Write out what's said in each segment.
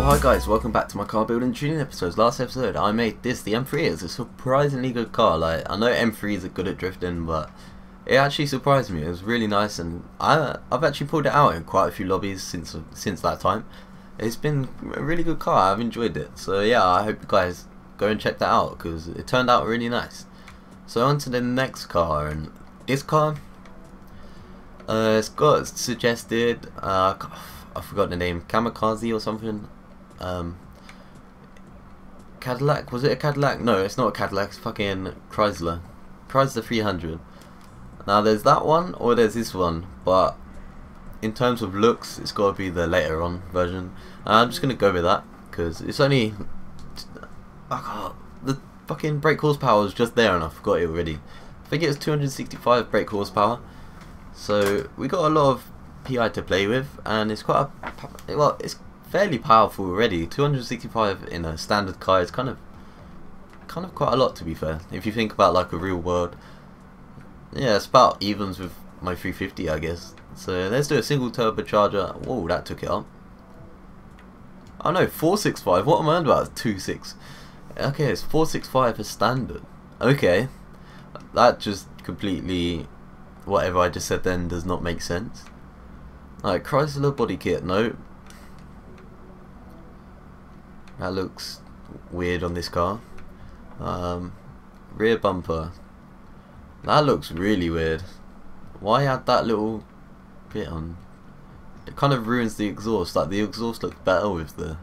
hi guys, welcome back to my car building tuning episodes. Last episode I made this, the M3. It's a surprisingly good car. Like, I know M3s are good at drifting, but it actually surprised me. It was really nice, and I've actually pulled it out in quite a few lobbies since that time. It's been a really good car. I've enjoyed it. So yeah, I hope you guys go and check that out because it turned out really nice. So on to the next car, and this car, it's got suggested, I forgot the name, Kamikaze or something. Cadillac, was it a Cadillac? No, it's not a Cadillac, it's fucking Chrysler 300. Now there's that one or there's this one, but in terms of looks it's got to be the later on version. I'm just gonna go with that because it's only, the fucking brake horsepower was just there and I forgot it already. I think it was 265 brake horsepower, so we got a lot of PI to play with, and it's quite a, well, it's fairly powerful already. 265 in a standard car is kind of quite a lot, to be fair. If you think about like a real world, yeah, it's about evens with my 350, I guess. So let's do a single turbocharger. Whoa, that took it up. Oh no, 465. What am I on about? 2.6. Okay, it's 465 for standard. Okay, that just completely, whatever I just said then does not make sense. Like, Chrysler body kit, no. That looks weird on this car. Rear bumper. That looks really weird. Why add that little bit on? It kind of ruins the exhaust. Like, the exhaust looks better with the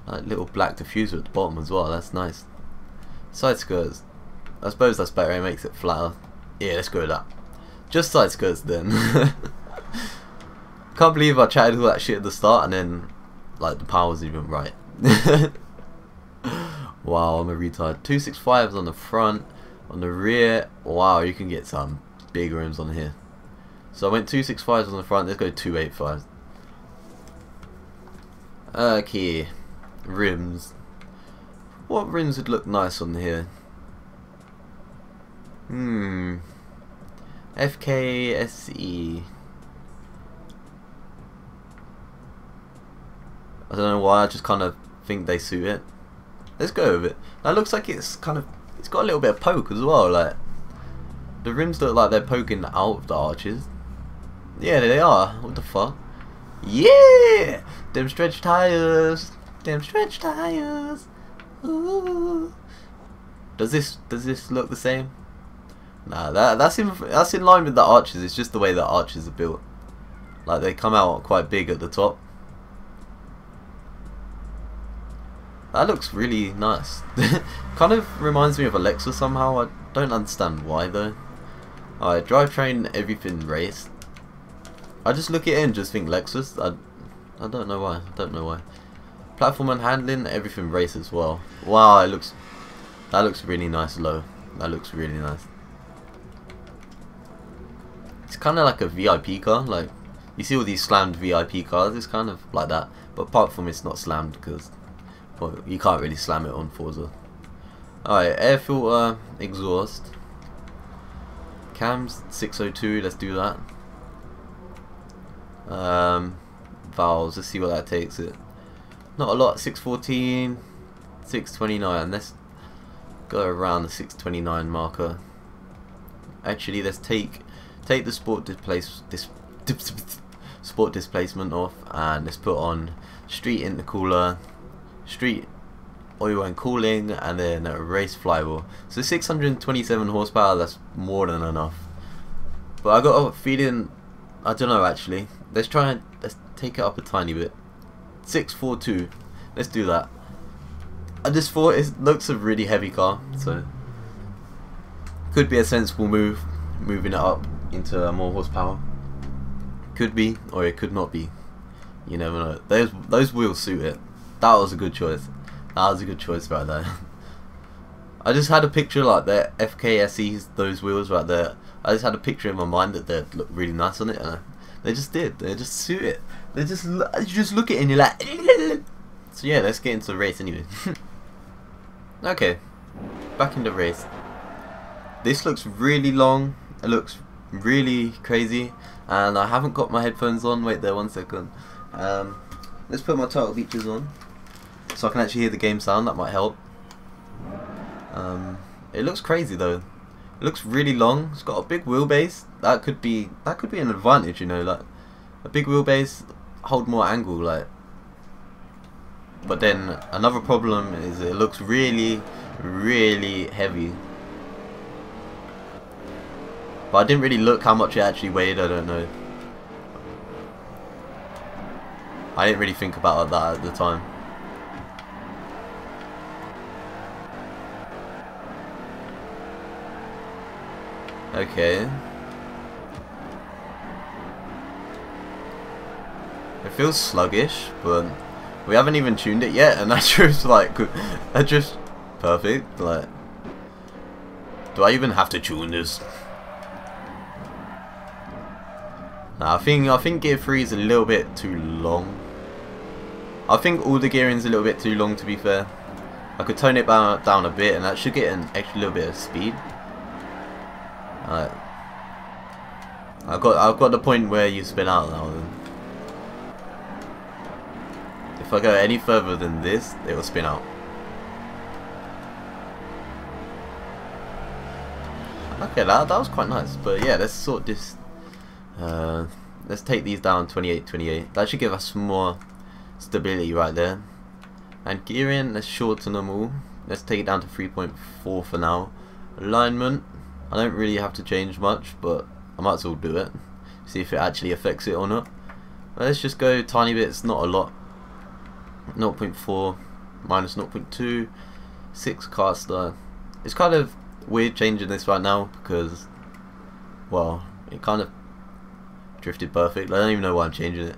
like little black diffuser at the bottom as well. That's nice. Side skirts. I suppose that's better. It makes it flatter. Yeah, let's go with that. Just side skirts then. Can't believe I chatted all that shit at the start and then like the power was even right. Wow, I'm a retard. 265s on the front, on the rear. Wow, you can get some big rims on here. So I went 265s on the front. Let's go 285s. Okay, rims. What rims would look nice on here? FKSE. I don't know why, I just kind of think they suit it. Let's go with it. That looks like it's got a little bit of poke as well. Like, the rims look like they're poking out of the arches. Yeah, they are. What the fuck? Yeah! Them stretch tires. Them stretch tires. Ooh. Does this look the same? Nah, that's in line with the arches. It's just the way the arches are built. Like, they come out quite big at the top. That looks really nice. Kind of reminds me of a Lexus somehow. I don't understand why though. Alright, drivetrain, everything race. I just look at it and just think Lexus. I don't know why. I don't know why. Platform and handling, everything race as well. Wow, that looks really nice low. That looks really nice. It's kind of like a VIP car. Like, you see all these slammed VIP cars. It's kind of like that. But apart from it's not slammed because, well, you can't really slam it on Forza. Alright, air filter, exhaust. Cams, 602, let's do that. Valves, let's see what that takes it. Not a lot, 614, 629. Let's go around the 629 marker. Actually, let's take the sport displacement off, and let's put on street intercooler, street oil and cooling, and then a race flywheel. So 627 horsepower, that's more than enough. But I got a feeling, I don't know actually. Let's take it up a tiny bit. 642. Let's do that. I just thought it looks a really heavy car, so could be a sensible move, moving it up into more horsepower. Could be, or it could not be. You never know. Those wheels suit it. That was a good choice. That was a good choice right there. I just had a picture like the FKSEs, those wheels right there. I just had a picture in my mind that they'd look really nice on it, and they just did. They just suit it. You just look at it and you're like. So yeah, let's get into the race anyway. Okay, back in the race. This looks really long. It looks really crazy, and I haven't got my headphones on. Wait there 1 second. Let's put my title features on. so I can actually hear the game sound. That might help. It looks crazy though. It looks really long. It's got a big wheelbase. That could be an advantage, you know, like a big wheelbase, hold more angle, like. But then another problem is it looks really, really heavy. But I didn't really look how much it actually weighed. I don't know. I didn't really think about that at the time. Okay. It feels sluggish, but we haven't even tuned it yet, and that's just like, that's just perfect. Like, do I even have to tune this? Nah, I think gear 3 is a little bit too long. I think all the gearing is a little bit too long, to be fair. I could tone it down a bit, and that should get an extra little bit of speed. I've got the point where you spin out now. Then. If I go any further than this, it will spin out. Okay, that was quite nice. But yeah, let's sort this. Let's take these down 28, 28. That should give us more stability right there. And gearing, let's shorten them all. Let's take it down to 3.4 for now. Alignment, I don't really have to change much, but I might as well do it. See if it actually affects it or not. But let's just go tiny bits, not a lot. 0.4 minus 0.2, 6 caster. It's kind of weird changing this right now because, well, it kind of drifted perfect. I don't even know why I'm changing it.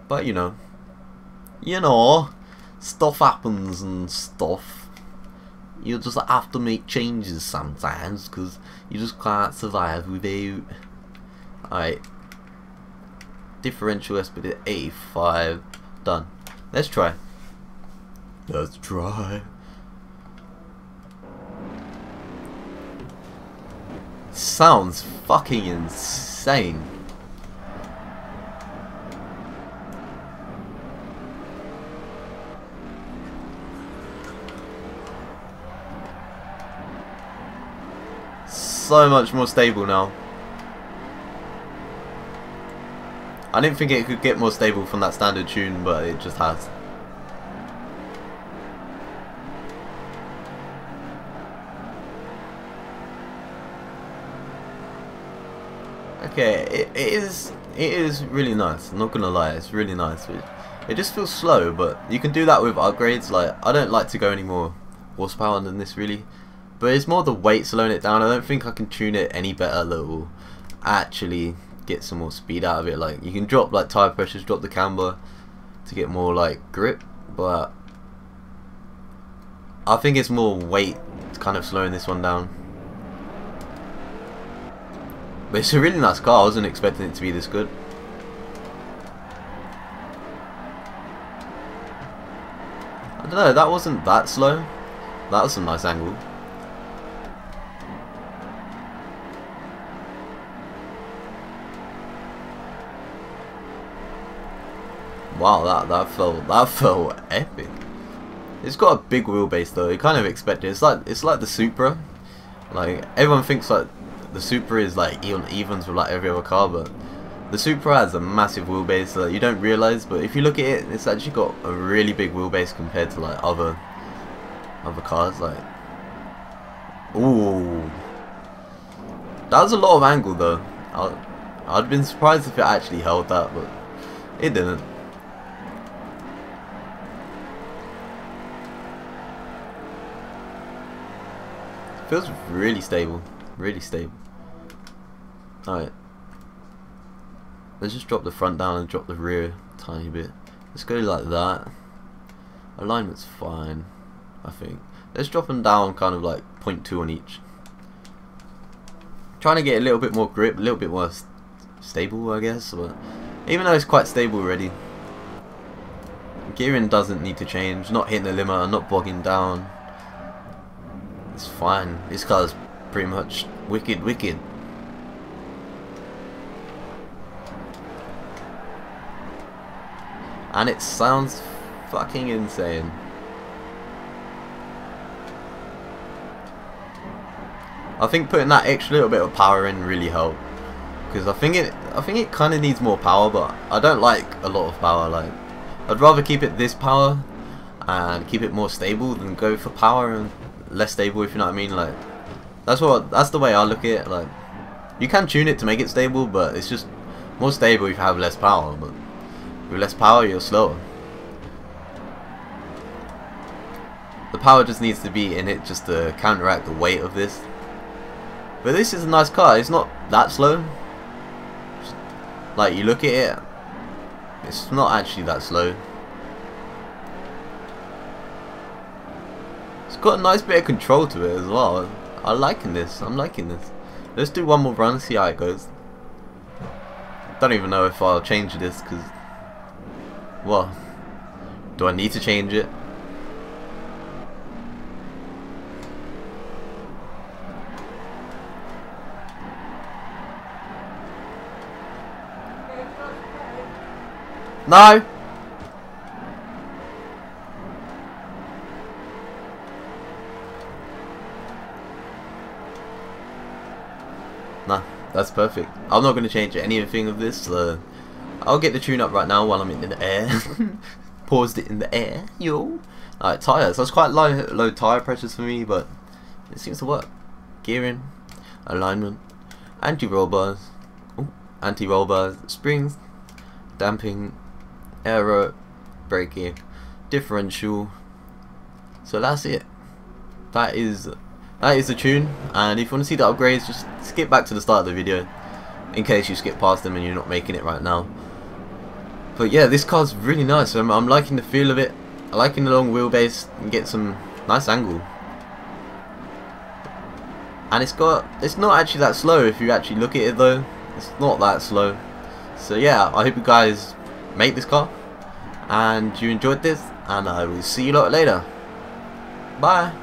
But you know, stuff happens and stuff. You just have to make changes sometimes because you just can't survive without. Alright. Differential speed at 85. Done. Let's try. Let's try. Sounds fucking insane. So much more stable now. I didn't think it could get more stable from that standard tune, but it just has. Okay, it is really nice. I'm not gonna lie, it's really nice. It just feels slow, but you can do that with upgrades. Like, I don't like to go any more horsepower than this really. But it's more the weight slowing it down. I don't think I can tune it any better that will actually get some more speed out of it. Like, you can drop like tire pressures, drop the camber to get more like grip, but I think it's more weight kind of slowing this one down. But it's a really nice car. I wasn't expecting it to be this good. I don't know, that wasn't that slow. That was some nice angle. Wow, that felt epic. It's got a big wheelbase though. You kind of expect it. It's like the Supra. Like, everyone thinks like the Supra is like evens with like every other car, but the Supra has a massive wheelbase that you don't realize. But if you look at it, it's actually got a really big wheelbase compared to like other cars. Like, ooh, that was a lot of angle though. I'd been surprised if it actually held that, but it didn't. Feels really stable, really stable. Alright, let's just drop the front down and drop the rear a tiny bit. Let's go like that. Alignment's fine, I think. Let's drop them down kind of like 0.2 on each. Trying to get a little bit more grip, a little bit more stable, I guess. But even though it's quite stable already, gearing doesn't need to change. Not hitting the limiter, not bogging down. It's fine. This car's pretty much wicked, wicked. And it sounds fucking insane. I think putting that extra little bit of power in really helped, because I think it kind of needs more power, but I don't like a lot of power. Like, I'd rather keep it this power and keep it more stable than go for power and less stable, if you know what I mean. Like, that's the way I look at it. Like, you can tune it to make it stable, but it's just more stable if you have less power. But with less power, you're slower. The power just needs to be in it just to counteract the weight of this. But this is a nice car. It's not that slow. Like, you look at it, it's not actually that slow. It's got a nice bit of control to it as well. I'm liking this. Let's do one more run, see how it goes. Don't even know if I'll change this, because, well, do I need to change it? No! Nah, that's perfect. I'm not going to change anything of this. I'll get the tune up right now while I'm in the air. Paused it in the air, yo. Alright, tyres. That's quite low tyre pressures for me, but it seems to work. Gearing, alignment, anti-roll bars, anti-roll bars, springs, damping, aero, braking, differential. So that's it. That is the tune. And if you want to see the upgrades, just skip back to the start of the video in case you skip past them and you're not making it right now. But yeah, this car's really nice. I'm liking the feel of it. I'm liking the long wheelbase and get some nice angle. And it's not actually that slow if you actually look at it though. It's not that slow. So yeah, I hope you guys make this car and you enjoyed this, and I will see you lot later. Bye.